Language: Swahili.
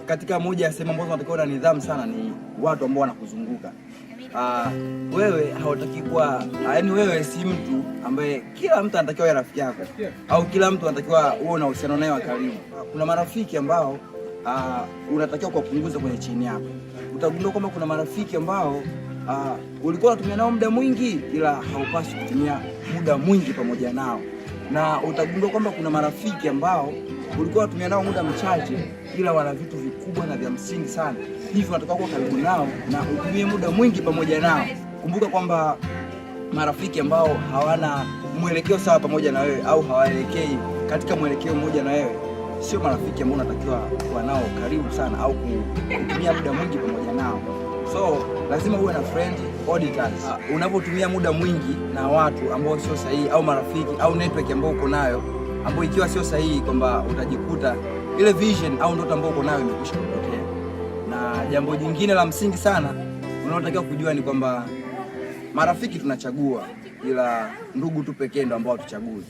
katika moja ya sehemu ambazo unatakiwa na nidhamu sana ni watu ambao wanakuzunguka. Wewe hautaki kuwa yaani wewe si mtu ambaye kila mtu anatakiwa awe rafiki yako au kila mtu anatakiwa uwe na uhusiano naye wa karibu. Kuna marafiki ambao unatakiwa kuwapunguza kwenye chini yako. Utagundua kwamba kuna marafiki ambao ulikuwa unatumia nao muda mwingi ila haupaswi kutumia muda mwingi pamoja nao, na utagundua kwamba kuna marafiki ambao ulikuwa unatumia nao muda mchache ila wana vitu vikubwa na vya msingi sana, hivyo unatakiwa kuwa karibu nao na utumie muda mwingi pamoja nao. Kumbuka kwamba marafiki ambao hawana mwelekeo sawa pamoja na wewe au hawaelekei katika mwelekeo mmoja na wewe sio marafiki ambao unatakiwa kuwa nao karibu sana au kutumia muda mwingi pamoja nao. So lazima uwe na friend auditors. Unapotumia muda mwingi na watu ambao sio sahihi au marafiki au network ambao uko nayo ambao ikiwa sio sahihi, kwamba utajikuta ile vision au ndoto ambayo uko nayo imekwisha kupotea. Na jambo jingine la msingi sana unalotakiwa kujua ni kwamba marafiki tunachagua ila ndugu tu pekee ndio ambao hatuchagui.